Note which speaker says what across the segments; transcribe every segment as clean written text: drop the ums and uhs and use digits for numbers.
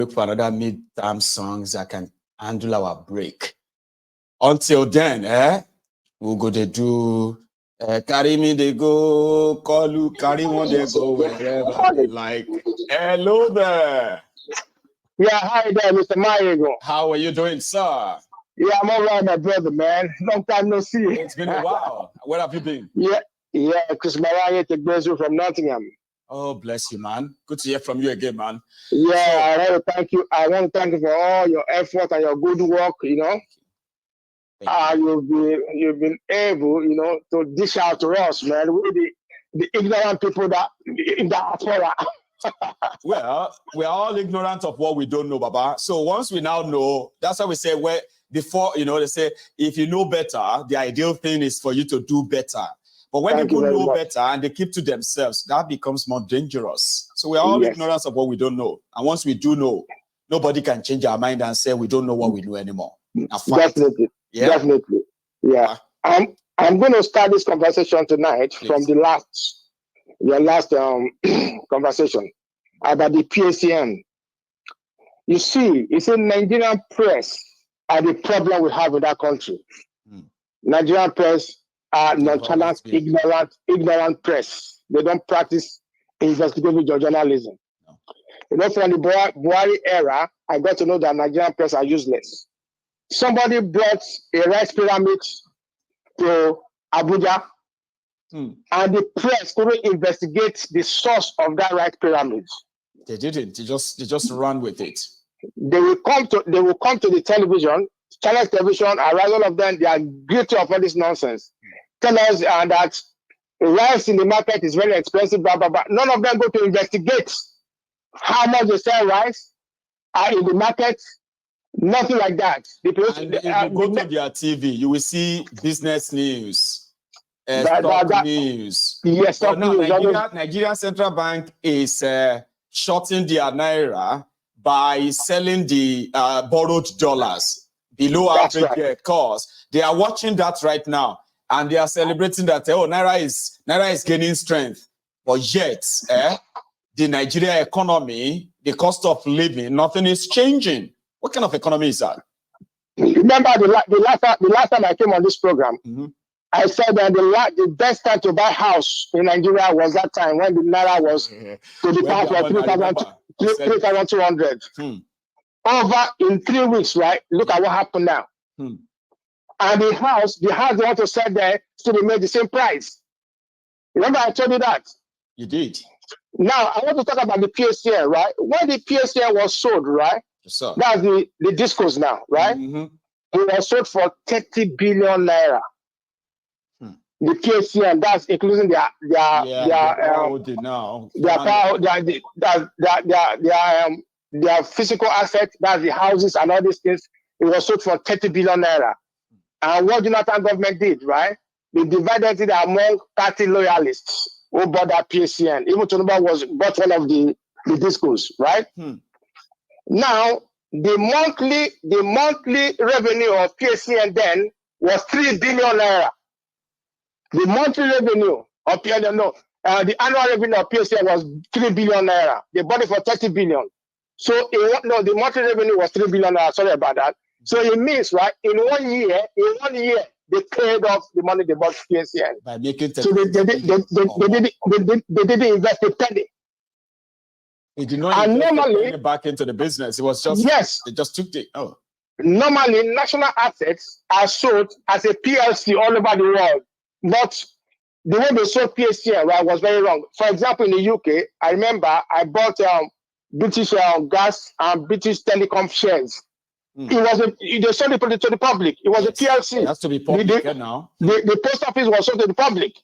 Speaker 1: Look for another mid-term songs that can handle our break. Until then, we'll go to do carry me they go, call you, carry one they go wherever they like. Hello there.
Speaker 2: Yeah, hi there, Mr. Mayego.
Speaker 1: How are you doing, sir?
Speaker 2: Yeah, I'm all right, my brother, man. Long time no see.
Speaker 1: It's been a while. Where have you been?
Speaker 2: Yeah, Chris Mariah from Nottingham.
Speaker 1: Oh, bless you, man. Good to hear from you again, man.
Speaker 2: Yeah, I want to thank you. I want to thank you for all your effort and your good work, you know. You've been able, you know, to dish out to us, man. We the ignorant people that in the diaspora.
Speaker 1: Well, we're all ignorant of what we don't know, Baba. So once we now know, that's why we say before, you know, they say if you know better, the ideal thing is for you to do better. But when people know better and they keep to themselves, that becomes more dangerous. So we're all ignorant of what we don't know. And once we do know, nobody can change our mind and say we don't know what we know anymore.
Speaker 2: Definitely. Yeah? Definitely. Yeah. I'm going to start this conversation tonight from your last conversation about the PACN. You see, it's a Nigerian press are the problem we have in that country. Nigerian press are nonchalant, ignorant press. They don't practice investigative journalism. No. You know, from the Buhari era, I got to know that Nigerian press are useless. Somebody brought a rice pyramid to Abuja, and the press couldn't investigate the source of that rice pyramid.
Speaker 1: They didn't. They just ran with it.
Speaker 2: They will come to the television, channel television, and all of them, they are guilty of all this nonsense. Tell us that rice in the market is very expensive, blah, blah, blah. None of them go to investigate how much they sell rice in the market. Nothing like that.
Speaker 1: And if you go to their TV, you will see business news, stock news.
Speaker 2: Yes, stock news.
Speaker 1: Nigeria Central Bank is shorting their naira by selling the borrowed dollars below average cost. They are watching that right now, and they are celebrating that naira is gaining strength. But yet, the Nigeria economy, the cost of living, nothing is changing. What kind of economy is that?
Speaker 2: Remember the last time I came on this program, I said that the best time to buy house in Nigeria was that time when the naira was to the pound for 3,200. Over in 3 weeks, right? Look at what happened now. And the house they want to sell there still remain the same price. Remember I told you that?
Speaker 1: You did.
Speaker 2: Now I want to talk about the PACN, right? When the PACN was sold, right?
Speaker 1: Yes,
Speaker 2: that's the discos now, right? It was sold for 30 billion naira. The PACN, that's including their physical assets, that's the houses and all these things. It was sold for 30 billion naira. And what Jonathan government did, right? They divided it among 30 loyalists who bought that PACN. Even Tonuba bought one of the discos, right? Now, the monthly revenue of PACN then was 3 billion naira. The monthly revenue of PACN, the annual revenue of PACN was 3 billion naira. They bought it for 30 billion. So, the monthly revenue was 3 billion naira. Sorry about that. So it means, right, in one year, they paid off the money they bought PACN.
Speaker 1: By making
Speaker 2: so they didn't invest a penny.
Speaker 1: They did not invest back into the business. It was just they just took it.
Speaker 2: Normally, national assets are sold as a PLC all over the world, but the way they sold PACN, right, was very wrong. For example, in the UK, I remember I bought British gas and British telecom shares. It was they sold it to the public. It was a PLC.
Speaker 1: It has to be public now.
Speaker 2: The post office was sold to the public.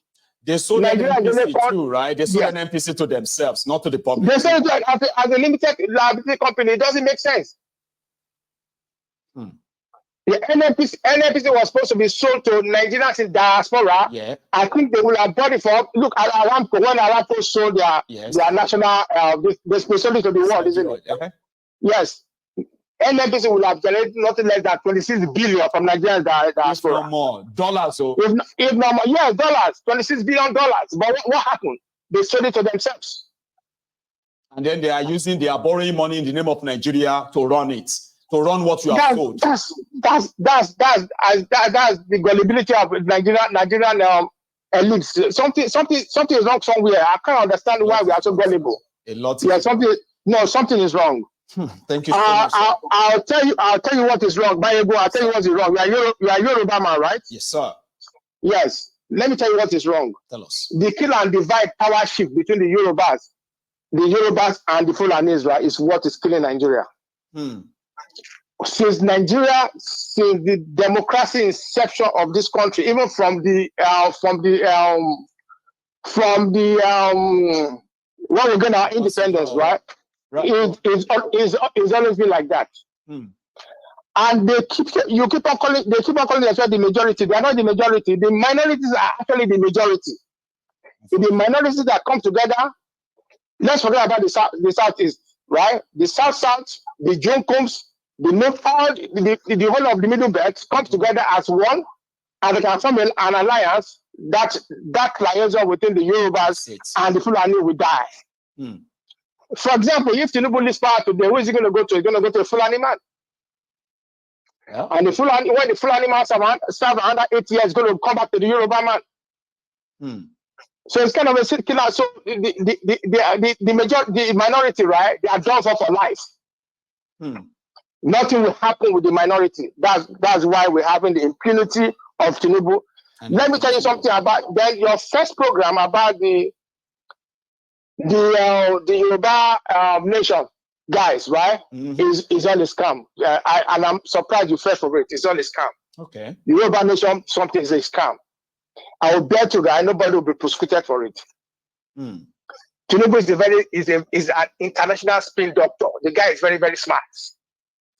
Speaker 1: They sold an NPC too, right? They sold an NPC to themselves, not to the public.
Speaker 2: They sold it as a limited liability company. It doesn't make sense. The NNPC was supposed to be sold to Nigerians in diaspora.
Speaker 1: Yeah.
Speaker 2: I think they will have bought it for. Look at Aramco. When Aramco sold their national, they sold it to the world, isn't it? Yes. NNPC will have generated nothing less than 26 billion from Nigerians diaspora.
Speaker 1: If no more dollars,
Speaker 2: if no more, yes, dollars, $26 billion. But what happened? They sold it to themselves.
Speaker 1: And then they are borrowing money in the name of Nigeria to run it, to run what you have sold.
Speaker 2: That's the gullibility of Nigerian elites. Something is wrong somewhere. I can't understand why we are so gullible.
Speaker 1: A lot.
Speaker 2: Yeah, something is wrong.
Speaker 1: Thank you so much.
Speaker 2: I'll tell you what is wrong. Bayego, I'll tell you what is wrong. You are Yoruba man, right?
Speaker 1: Yes, sir.
Speaker 2: Yes. Let me tell you what is wrong.
Speaker 1: Tell us.
Speaker 2: The kill and divide power shift between the Yorubas and the Fulanis, right, is what is killing Nigeria. Since the democracy inception of this country, even from the when we get our independence, right? It's always been like that. And they keep on calling themselves the majority. They are not the majority. The minorities are actually the majority. The minorities that come together, let's forget about the Southeast, right? The South, the Jonkums, the North, the whole of the Middle Belt comes together as one, and they can form an alliance that liaison within the Yorubas and the Fulani will die. For example, if Tinubu leaves power today, who is he going to go to? He's going to go to a Fulani man. Yeah. And when the Fulani man serve under 8 years, he's going to come back to the Yoruba man. So it's kind of a sit killer. So the minority, right? They are done for life. Nothing will happen with the minority. That's why we're having the impunity of Tinubu. Let me tell you something about your first program about the Yoruba nation guys, right? Is all a scam. And I'm surprised you fell for it. It's all a scam.
Speaker 1: Okay.
Speaker 2: The Yoruba nation, something is a scam. I will bet you that nobody will be prosecuted for it. Tinubu is an international spin doctor. The guy is very, very smart.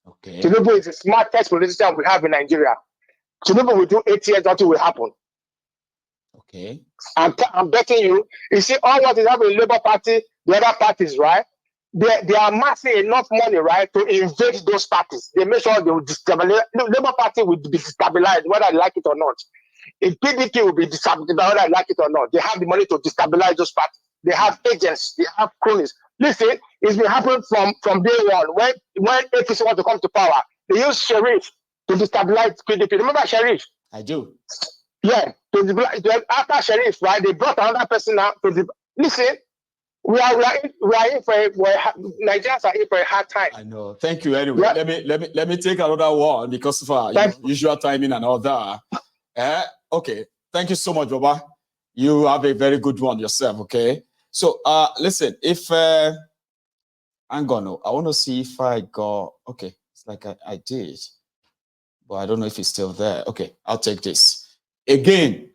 Speaker 1: Okay.
Speaker 2: Tinubu is the smartest politician we have in Nigeria. Tinubu will do 8 years, nothing will happen.
Speaker 1: Okay.
Speaker 2: I'm betting you. You see, all what is happening in Labour Party, the other parties, right? They are amassing enough money, right, to invade those parties. They make sure they will destabilize. Labour Party will be destabilized, whether I like it or not. If PDP will be destabilized, whether I like it or not. They have the money to destabilize those parties. They have agents. They have cronies. Listen, it's been happening from day one. When APC want to come to power, they use Sheriff to destabilize PDP. Remember Sheriff?
Speaker 1: I do.
Speaker 2: Yeah. After Sheriff, right, they brought another person now to listen. We are in for Nigerians are in for a hard time.
Speaker 1: I know. Thank you. Anyway, let me take another one because of usual timing and all that. Okay. Thank you so much, Baba. You have a very good one yourself. Okay. So listen, if I want to see if I got okay. It's like I did, but I don't know if it's still there. Okay, I'll take this again.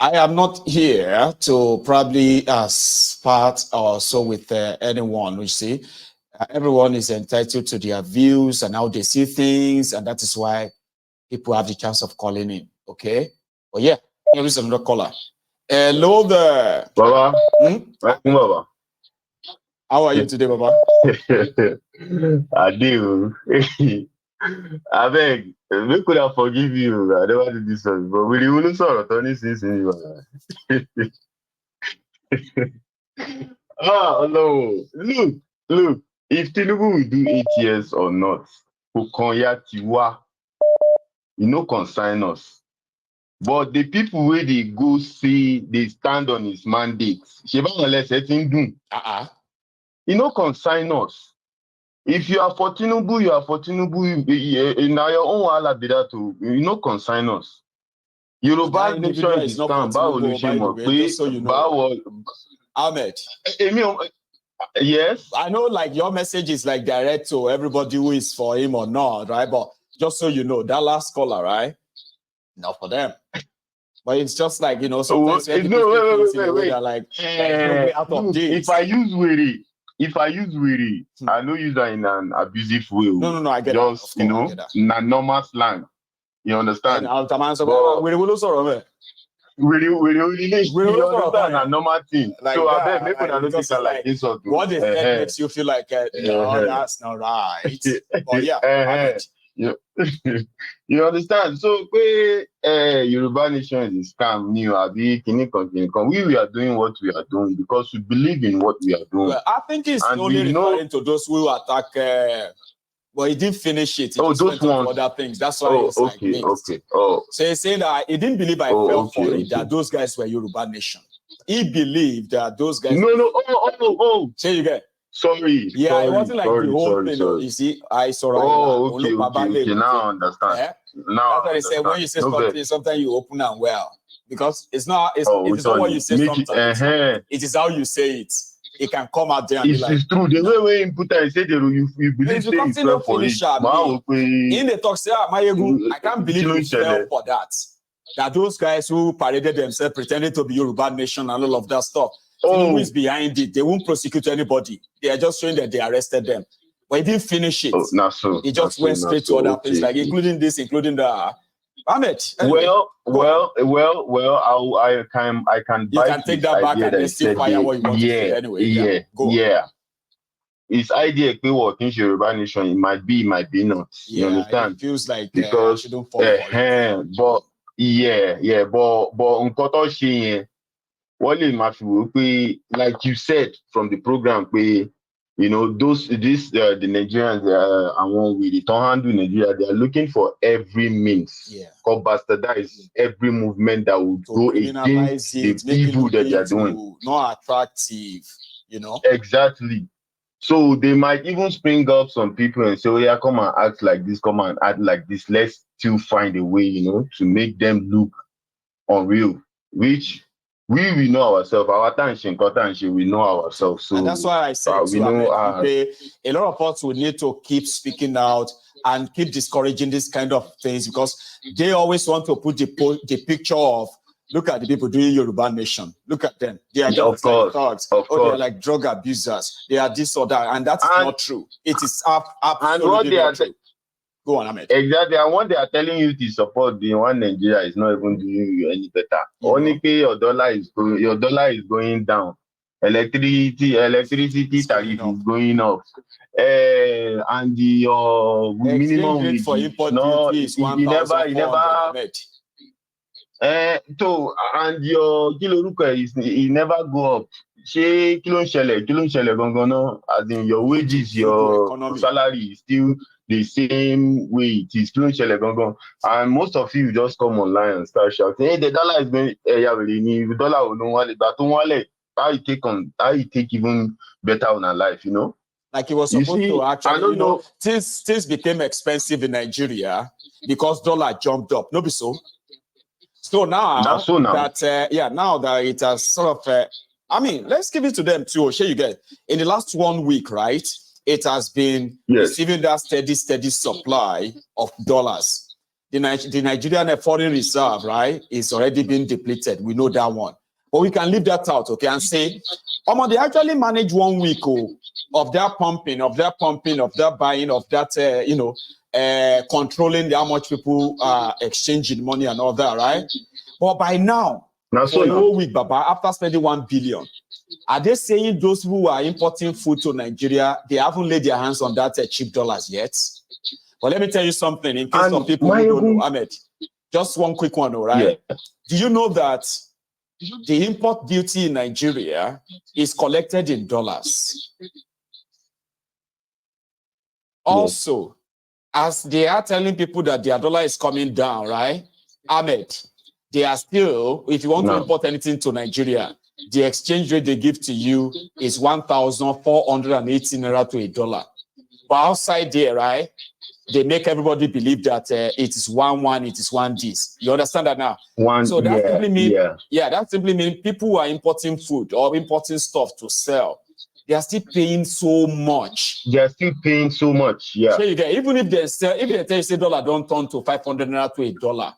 Speaker 1: I am not here to probably part or so with anyone. You see, everyone is entitled to their views and how they see things, and that is why people have the chance of calling in. Okay, but yeah, here is another caller. Hello there,
Speaker 3: Baba. Baba.
Speaker 1: How are you today, Baba?
Speaker 3: I do. I beg, we could have forgive you. I never did this one, but we will sort of turn this in. No. Look. If Tinubu will do 8 years or not, consign us. But the people where they go see, they stand on his mandates. Consign us. If you are for Tinubu, you are for Tinubu. Now your own wala be that to consign us. Yoruba nation is stand.
Speaker 1: Just so you know. Ahmed.
Speaker 3: Yes.
Speaker 1: I know, like your message is like direct to everybody who is for him or not, right? But just so you know, that last caller, right? Not for them. But it's just like sometimes
Speaker 3: wait.
Speaker 1: They're like, out of this.
Speaker 3: If I use Wiri, I don't use that in an abusive way.
Speaker 1: No, I get
Speaker 3: just
Speaker 1: that.
Speaker 3: In a normal slang. You understand?
Speaker 1: We understand
Speaker 3: a normal thing.
Speaker 1: Like
Speaker 3: so
Speaker 1: that,
Speaker 3: I bet maybe I don't think like this
Speaker 1: what they said makes you feel like no, that's not right. But yeah,
Speaker 3: You understand? So, Yoruba nation is scam new. We are doing what we are doing because we believe in what we are doing.
Speaker 1: Well, I think it's only referring to those who attack. But he didn't finish it. He just went on to other things. That's why it's like mixed. So he's saying that he didn't believe I fell for it, that those guys were Yoruba nation. He believed that those guys...
Speaker 3: No.
Speaker 1: Say you get.
Speaker 3: Sorry.
Speaker 1: Yeah, it wasn't like the whole thing.
Speaker 3: Sorry.
Speaker 1: You see, I saw
Speaker 3: okay. Now I understand.
Speaker 1: Yeah?
Speaker 3: Now
Speaker 1: that's what they say. When you say something, sometimes you open and well. Because it's not not what you say sometimes. It is how you say it. It can come out there and be like...
Speaker 3: It's true. The way you put it, I said you believe
Speaker 1: you fell for it. In the talk, say, I can't believe you fell for that. That those guys who paraded themselves pretending to be Yoruba nation and all of that stuff, who is behind it, they won't prosecute anybody. They are just showing that they arrested them. But he didn't finish it. He just went straight to other things, like including including the Ahmed.
Speaker 3: Anyway, I can.
Speaker 1: You can take that back and still fire what you want to say anyway.
Speaker 3: His idea working Yoruba nation, it might be not. You understand?
Speaker 1: It feels like
Speaker 3: because
Speaker 1: shouldn't fall for it.
Speaker 3: but what like you said from the program, the Nigerians and one way they don't handle Nigeria, they are looking for every means called bastardize every movement that will go against the evil that they are doing.
Speaker 1: Not attractive,
Speaker 3: Exactly. So they might even spring up some people and say, "Oh yeah, come and act like this, come and act like this. Let's still find a way, to make them look unreal." Which we know ourselves. Our attention, we know ourselves. So
Speaker 1: and that's why I said a lot of us will need to keep speaking out and keep discouraging this kind of things, because they always want to put the picture of, look at the people doing Yoruba nation. Look at them. They are just like thugs. They're like drug abusers. They are this or that. And that's not true. It is absolutely not true. Go on, Ahmed.
Speaker 3: Exactly. And what they are telling you to support the one Nigeria is not even doing you any better. Only pay your dollar is going down. Electricity tariff is going up. And the minimum wage
Speaker 1: for import duty is 1,400.
Speaker 3: And your he never go up. As in your wages, your salary is still the same way it is. And most of you just come online and start shouting, "Hey, the dollar is going the dollar will know how you take even better on our life,
Speaker 1: Like it was supposed to actually, things became expensive in Nigeria because dollar jumped up. No be so. So now now that it has sort of, let's give it to them too. You get in the last 1 week, right? It has been receiving that steady supply of dollars. The Nigerian foreign reserve, right, is already being depleted. We know that one, but we can leave that out, okay, and say, they actually manage 1 week of that pumping, of that buying, of that, controlling how much people are exchanging money and all that, right? But by now, for a whole week, Baba, after spending 1 billion, are they saying those who are importing food to Nigeria, they haven't laid their hands on that cheap dollars yet? But let me tell you something, in case of people who don't know, Ahmed, just one quick one, all right? Yeah. Do you know that the import duty in Nigeria is collected in dollars? Also, as they are telling people that their dollar is coming down, right? Ahmed, they are still, if you want to import anything to Nigeria, the exchange rate they give to you is 1,480 naira to $1. But outside there, right, they make everybody believe that it is 1 it is 1 this. You understand that now? So that simply means people who are importing food or importing stuff to sell, they are still paying so much.
Speaker 3: Yeah.
Speaker 1: So you get, even if they tell you say dollar don't turn to 500 naira to $1,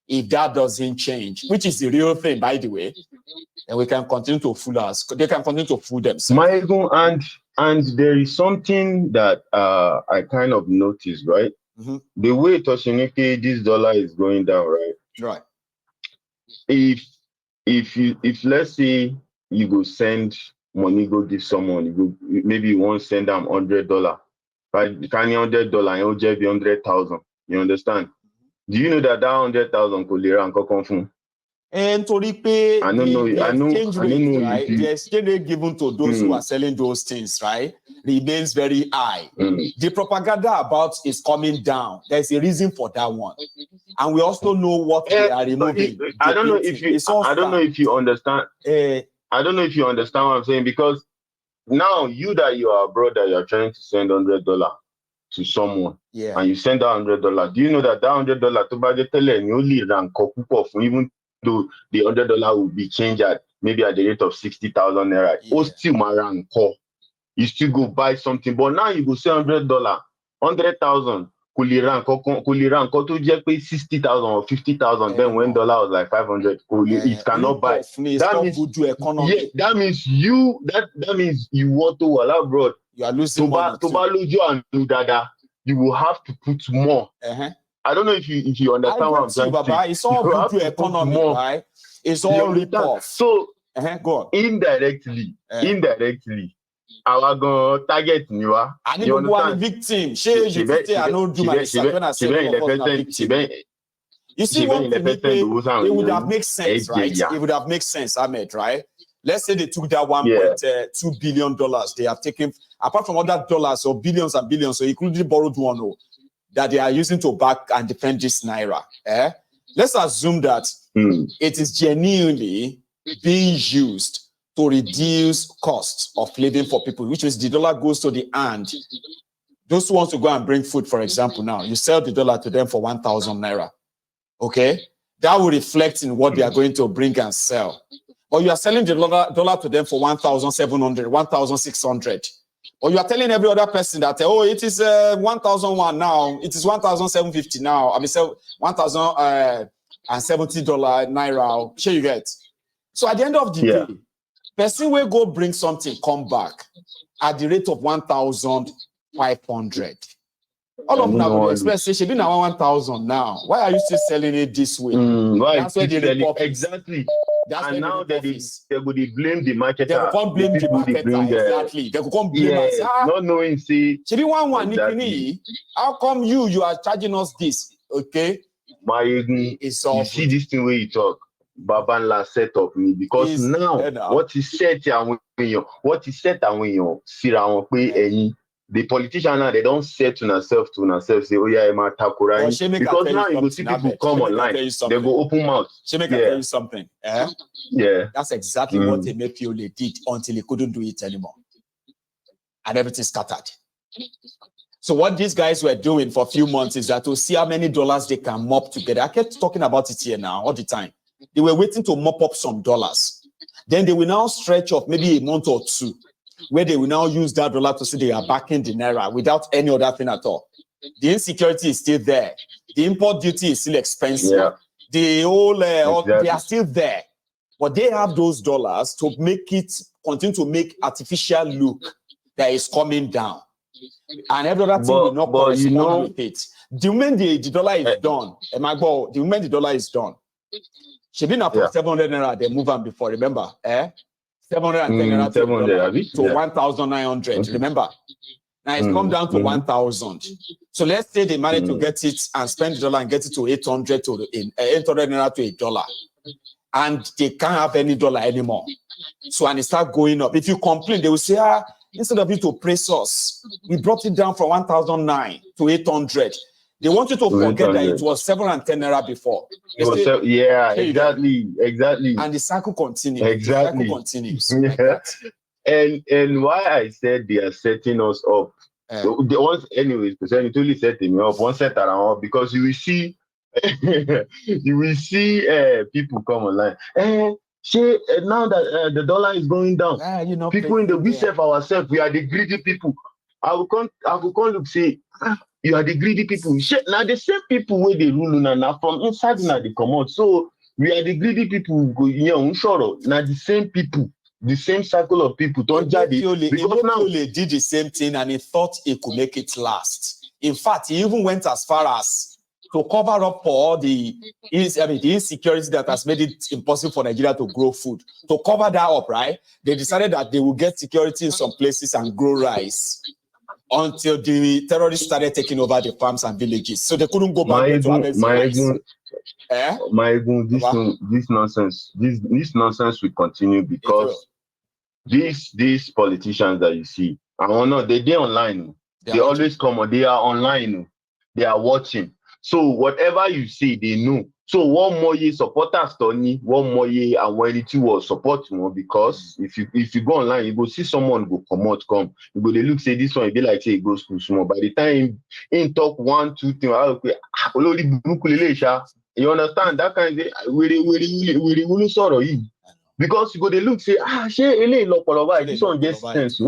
Speaker 1: if that doesn't change, which is the real thing, by the way, then we can continue to fool us. They can continue to fool themselves.
Speaker 3: And there is something that I kind of noticed, right? Mm-hmm. The way Toshinike, this dollar is going down, right?
Speaker 1: Right.
Speaker 3: If let's say you go send money, go give someone, maybe you want to send them $100, right? $100, you'll just be 100,000. You understand? Do you know that 100,000 could and confirm?
Speaker 1: And to repay the exchange rate, right? The exchange rate given to those who are selling those things, right, remains very high. The propaganda about is coming down. There's a reason for that one, and we also know what they are removing.
Speaker 3: I don't know if you. I don't know if you understand. I don't know if you understand what I'm saying, because now you are a brother, you are trying to send $100 to someone, and you send that $100. Do you know that $100 to buy the tele and you only rank even though the $100 will be changed at maybe at the rate of 60,000 naira? You still go buy something, but now you go say $100, 100,000. To just pay 60,000 or 50,000. Then when dollar was like 500, it cannot buy. That means you want to allow abroad.
Speaker 1: You are losing money.
Speaker 3: You will have to put more. I don't know if you understand what I'm saying.
Speaker 1: It's all good to economy, right? It's all rip off.
Speaker 3: So
Speaker 1: go on.
Speaker 3: Indirectly, our go target you are.
Speaker 1: I need to go on victim. You see what it would have made sense, right? It would have made sense, Ahmed, right? Let's say they took that $1.2 billion they have taken, apart from other dollars or billions and billions, so including borrowed one that they are using to back and defend this naira. Let's assume that it is genuinely being used to reduce costs of living for people, which means the dollar goes to the hand. Those who want to go and bring food, for example, now you sell the dollar to them for 1,000 naira. Okay, that will reflect in what they are going to bring and sell. Or you are selling the dollar to them for 1,700, 1,600. Or you are telling every other person that, oh, it is 1,001 now, it is 1,750 now. I mean, so $1,070 naira. Sure you get. So at the end of the day, person will go bring something, come back at the rate of 1,500. All of them will express say she be now 1,000 now. Why are you still selling it this way?
Speaker 3: That's where the exactly. That's and now they would blame the marketer.
Speaker 1: They will come blame the marketer. Exactly. They will come blame us.
Speaker 3: Not knowing, see.
Speaker 1: She be one. How come you are charging us this? Okay.
Speaker 3: You see this thing where you talk. Babanla set up me because now what is set and when you see the politician now they don't say to themselves say oh yeah I'm because now you go see people come online they go open mouth.
Speaker 1: She make I tell you something. That's exactly what Emefiele did until he couldn't do it anymore, and everything scattered. So what these guys were doing for a few months is that to see how many dollars they can mop together. I kept talking about it here now all the time. They were waiting to mop up some dollars. Then they will now stretch off maybe a month or two, where they will now use that dollar to say they are backing the naira without any other thing at all. The insecurity is still there. The import duty is still expensive. The whole, they are still there. But they have those dollars to make it, continue to make artificial look that is coming down. And every other thing will not correspond with it. The moment the dollar is done, the moment the dollar is done, she been up for 700 naira, they move on before, remember? 710 naira to 1,900, remember? Now it's come down to 1,000. So let's say they managed to get it and spend the dollar and get it to 800 naira to $1. And they can't have any dollar anymore. So and it start going up. If you complain, they will say, instead of you to praise us, we brought it down from 1,009 to 800. They want you to forget that it was 710 naira before.
Speaker 3: Exactly.
Speaker 1: And the cycle continues.
Speaker 3: Exactly.
Speaker 1: The cycle continues.
Speaker 3: And why I said they are setting us up. So the ones, anyways, because I totally setting me up. One set around because you will see, people come online. Now that the dollar is going down, people in the we serve ourselves. We are the greedy people. I will come look say. You are the greedy people. Now the same people where they rule now from inside now they come out. So we are the greedy people. Now the same people, the same circle of people. Don't judge it. Because now
Speaker 1: they did the same thing and he thought he could make it last. In fact, he even went as far as to cover up for all the insecurity that has made it impossible for Nigeria to grow food. To cover that up, right? They decided that they will get security in some places and grow rice. until the terrorists started taking over the farms and villages. So they couldn't go back to harvest the rice.
Speaker 3: This nonsense will continue because these politicians that you see, they're online. They always come on, they are online, they are watching. So whatever you see, they know. So one more year supporters, Tony, one more year and when it was support more because if you go online, you go see someone go come. You go they look say this one, it be like say it goes too small. By the time in talk 1, 2, 3, you understand that kind of we sorrow because you go they look say this one gets sense.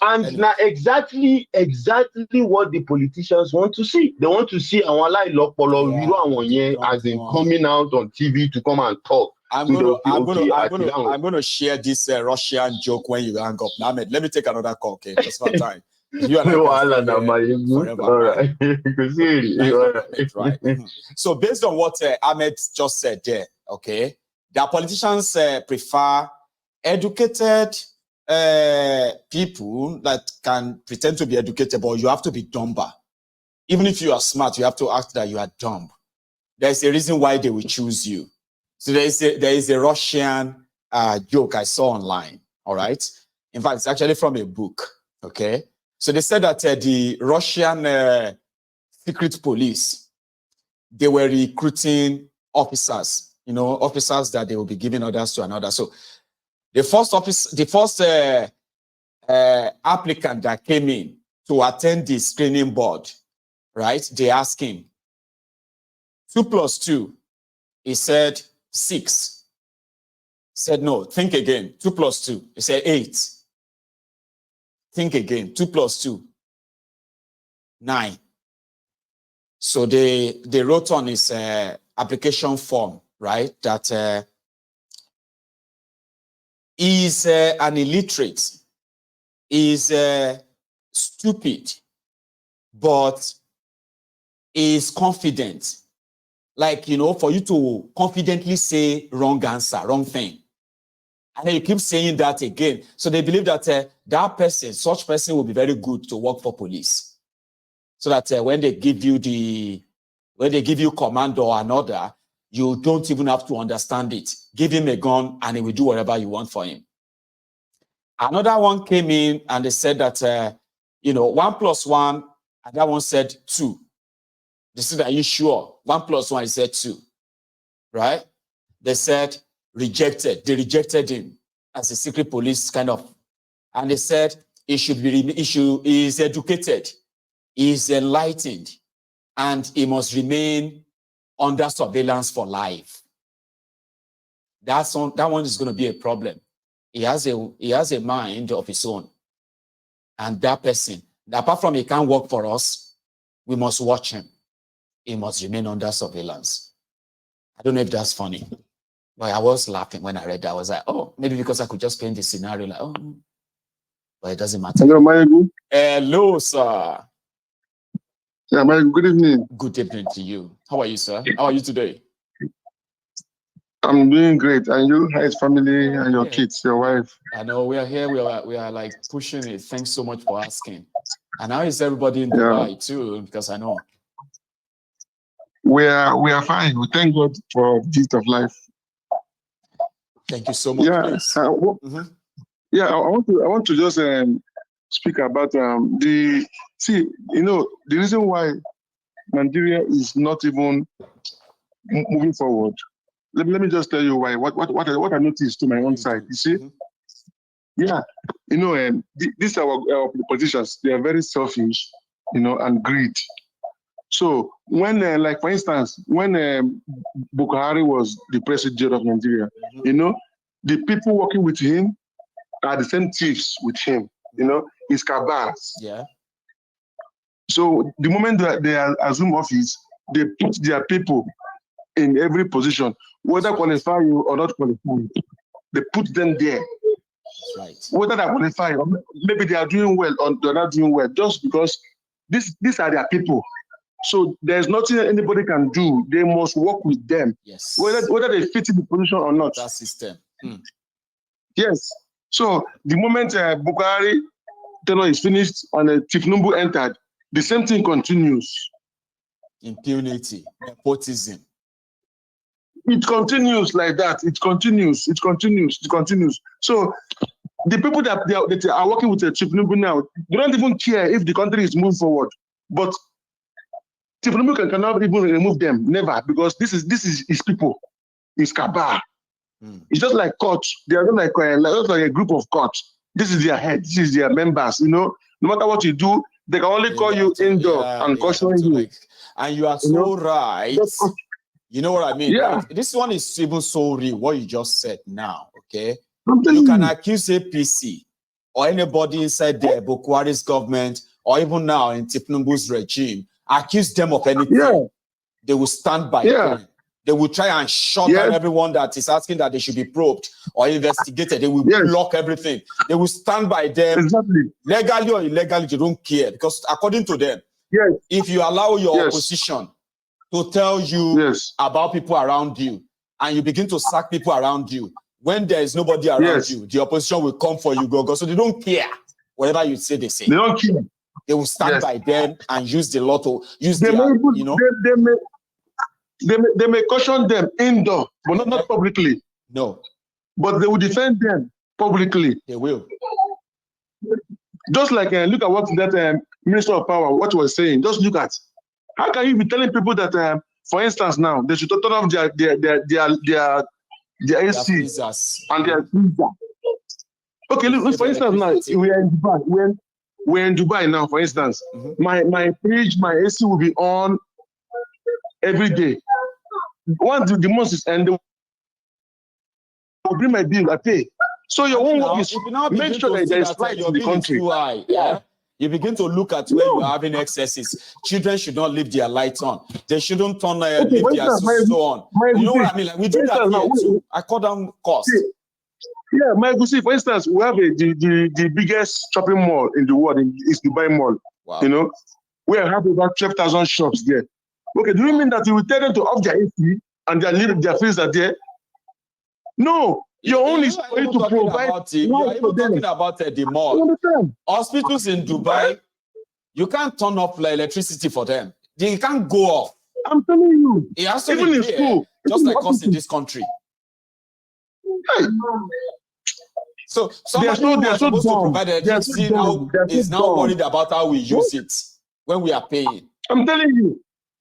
Speaker 3: And now exactly what the politicians want to see. They want to see our as in coming out on TV to come and talk.
Speaker 1: I'm going to share this Russian joke when you hang up. Now, let me take another call, okay? Just for time. You and right. So based on what Ahmed just said there, okay, the politicians prefer educated people that can pretend to be educated, but you have to be dumber. Even if you are smart, you have to act that you are dumb. There's a reason why they will choose you. So there is a Russian joke I saw online, all right? In fact, it's actually from a book, okay? So they said that the Russian secret police, they were recruiting officers, officers that they will be giving orders to another. So the first applicant that came in to attend the screening board, right? They asked him, 2 + 2. He said 6. He said, no, think again. 2 + 2. He said 8. Think again. 2 + 2. 9. So they wrote on his application form, right, that he's an illiterate, is stupid, but is confident. Like, for you to confidently say wrong answer, wrong thing. And then you keep saying that again. So they believe that such person will be very good to work for police. So that when they give you command or an order, you don't even have to understand it. Give him a gun and he will do whatever you want for him. Another one came in and they said that, 1 + 1, and that one said 2. They said, are you sure? 1 + 1, he said 2. Right? They said, rejected. They rejected him as a secret police kind of. And they said, he is educated, he is enlightened, and he must remain under surveillance for life. That one is going to be a problem. He has a mind of his own. And that person, apart from he can't work for us, we must watch him. He must remain under surveillance. I don't know if that's funny, but I was laughing when I read that. I was like, oh, maybe because I could just paint the scenario like, oh, but it doesn't matter.
Speaker 4: Hello, Maegu.
Speaker 1: Hello, sir.
Speaker 4: Yeah, Maegu, good evening.
Speaker 1: Good evening to you. How are you, sir? How are you today?
Speaker 4: I'm doing great. And you? How is family and your kids, your wife?
Speaker 1: I know we are here. We are like pushing it. Thanks so much for asking. And how is everybody in Dubai too? Because I know.
Speaker 4: We are fine. We thank God for the gift of life.
Speaker 1: Thank you so much.
Speaker 4: Yeah, I want to just speak about the reason why Nigeria is not even moving forward. Let me just tell you why. What I noticed to my own side. You see, these are our politicians. They are very selfish, and greed. So when, like for instance, when Buhari was the president of Nigeria, the people working with him are the same thieves with him. His cabals.
Speaker 1: Yeah. So
Speaker 4: the moment that they assume office, they put their people in every position, whether qualify you or not qualify. They put them there.
Speaker 1: That's right.
Speaker 4: Whether they qualify, or maybe they are doing well or they're not doing well, just because these are their people. So there's nothing anybody can do. They must work with them.
Speaker 1: Yes.
Speaker 4: Whether they fit in the position or not.
Speaker 1: That system.
Speaker 4: Yes. So the moment Buhari tenure is finished and Chief Numbu entered, the same thing continues.
Speaker 1: Impunity, nepotism.
Speaker 4: It continues like that. It continues. It continues. It continues. So the people that are working with the Chief Numbu now, they don't even care if the country is moving forward. But Chief Numbu cannot even remove them. Never, because this is his people. It's Kabah. It's just like courts. They are not like a group of courts. This is their head. This is their members. You know, no matter what you do, they can only call you indoor and caution you.
Speaker 1: And you are so right. You know what I mean?
Speaker 4: Yeah.
Speaker 1: This one is even so real, what you just said now, okay? You can accuse APC or anybody inside the Boko Haram's government or even now in Tipnumbu's regime, accuse them of anything.
Speaker 4: Yeah.
Speaker 1: They will stand by them. They will try and shut down everyone that is asking that they should be probed or investigated. They will block everything. They will stand by them.
Speaker 4: Exactly.
Speaker 1: Legally or illegally, they don't care. Because according to them, if you allow your opposition to tell you about people around you and you begin to sack people around you, when there is nobody around you, the opposition will come for you, go. So they don't care. Whatever you say, they say.
Speaker 4: They don't care.
Speaker 1: They will stand by them and use the law to use their, you know.
Speaker 4: They may caution them indoor, but not publicly.
Speaker 1: No.
Speaker 4: But they will defend them publicly.
Speaker 1: They will.
Speaker 4: Just like, look at what that Minister of Power, what was saying. Just look at. How can you be telling people that, for instance, now, they should turn off their AC and their freezer? Okay, look, for instance, now, we are in Dubai. We're in Dubai now, for instance. My fridge, my AC will be on every day. Once the month is ended, I'll bring my bill, I pay. So your own work is make sure that there is light in the country.
Speaker 1: You begin to look at where you're having excesses. Children should not leave their lights on. They shouldn't turn leave their so on. You know what I mean? Like, we do that here too. I call them cost.
Speaker 4: Yeah, my good, for instance, we have the biggest shopping mall in the world, is Dubai Mall.
Speaker 1: Wow.
Speaker 4: You know, we have about 12,000 shops there. Okay, do you mean that you will tell them to off their AC and their freezer there? No, your own is for you to provide.
Speaker 1: You are even talking about the mall. Hospitals in Dubai, you can't turn off electricity for them. They can't go off.
Speaker 4: I'm telling you.
Speaker 1: It has to
Speaker 4: even
Speaker 1: be
Speaker 4: in school,
Speaker 1: just like us in this country.
Speaker 4: Hey.
Speaker 1: So somebody who is supposed to provide electricity now is now worried about how we use it when we are paying.
Speaker 4: I'm telling you.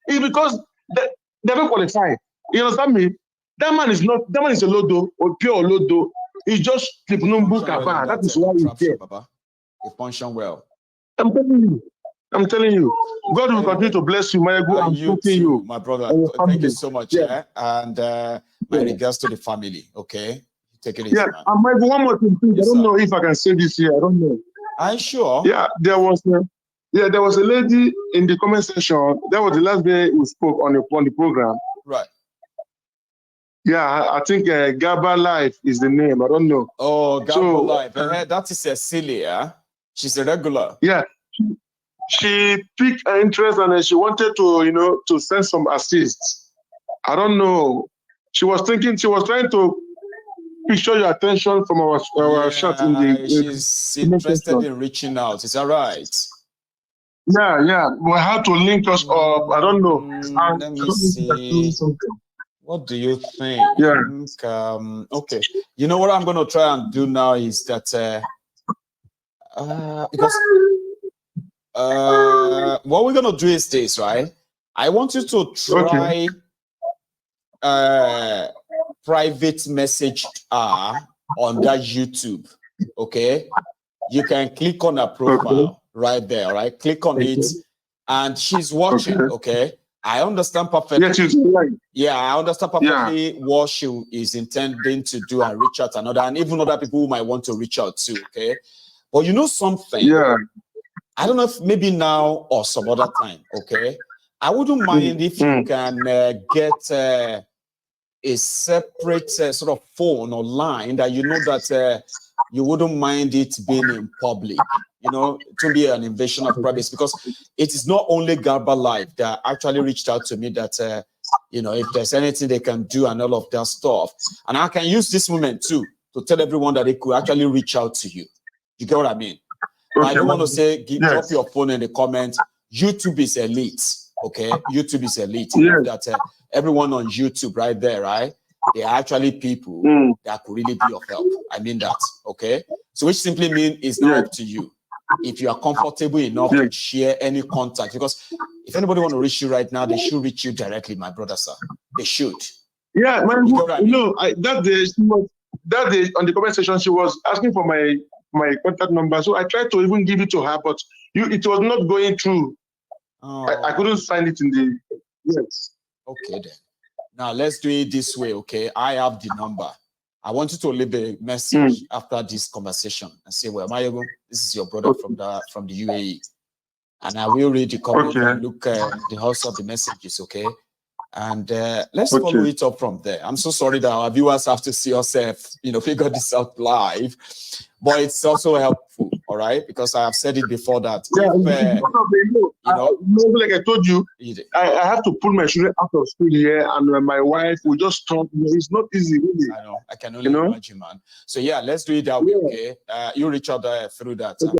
Speaker 4: It's because they don't qualify. You understand me? That man is a lodo or pure lodo. He's just Tipnumbu Kabah. That is why he's there.
Speaker 1: He function well.
Speaker 4: I'm telling you. God will continue to bless you, my good. I'm talking you,
Speaker 1: my brother. Thank you so much. And my regards to the family. Okay, take it easy.
Speaker 4: Yeah, and my one more thing. Yes, I don't know if I can say this here. I don't know.
Speaker 1: Are you sure?
Speaker 4: Yeah, there was a lady in the comment section. That was the last day we spoke on the program.
Speaker 1: Right.
Speaker 4: Yeah, I think Gaba Life is the name. I don't know.
Speaker 1: Oh, Gaba Life. That is Cecilia. She's a regular.
Speaker 4: Yeah. She piqued her interest and she wanted to send some assists. I don't know. She was trying to picture your attention from our shot in the.
Speaker 1: She's interested in reaching out. Is that right?
Speaker 4: Yeah. We have to link us up. I don't know.
Speaker 1: Let me see. What do you think?
Speaker 4: Yeah.
Speaker 1: Okay. You know what I'm going to try and do now is that because what we're going to do is this, right? I want you to try private message on that YouTube. Okay. You can click on her profile right there, right? Click on it, and she's watching. Okay. I understand perfectly. Yeah, I understand perfectly what she is intending to do and reach out to another, and even other people who might want to reach out to. Okay, but you know something?
Speaker 4: Yeah.
Speaker 1: I don't know if maybe now or some other time. Okay, I wouldn't mind if you can get a separate sort of phone or line that you know that you wouldn't mind it being in public. You know, to be an invasion of privacy, because it is not only Gaba Life that actually reached out to me that, if there's anything they can do and all of that stuff. And I can use this moment too to tell everyone that they could actually reach out to you. You get what I mean? Okay, I don't want to say, drop your phone in the comment. YouTube is elite, okay? YouTube is elite. You know that everyone on YouTube right there, right? They are actually people that could really be of help. I mean that, okay? So which simply means it's not up to you. If you are comfortable enough to share any contact, because if anybody want to reach you right now, they should reach you directly, my brother, sir. They should.
Speaker 4: Yeah, man. That day on the comment section, she was asking for my contact number. So I tried to even give it to her, but it was not going through. Oh. I couldn't find it in the
Speaker 1: Okay then. Now let's do it this way, okay? I have the number. I want you to leave a message after this conversation and say, well, Mayogo, this is your brother from the UAE. And I will read the comment and look the house of the messages, okay? And let's follow it up from there. I'm so sorry that our viewers have to see us, figure this out live, but it's also helpful, all right? Because I have said it before that,
Speaker 4: like I told you, I have to pull my children out of school here, and my wife will just talk. It's not easy, really.
Speaker 1: I know. I can only imagine, man. So yeah, let's do it that way, okay? You reach out through that.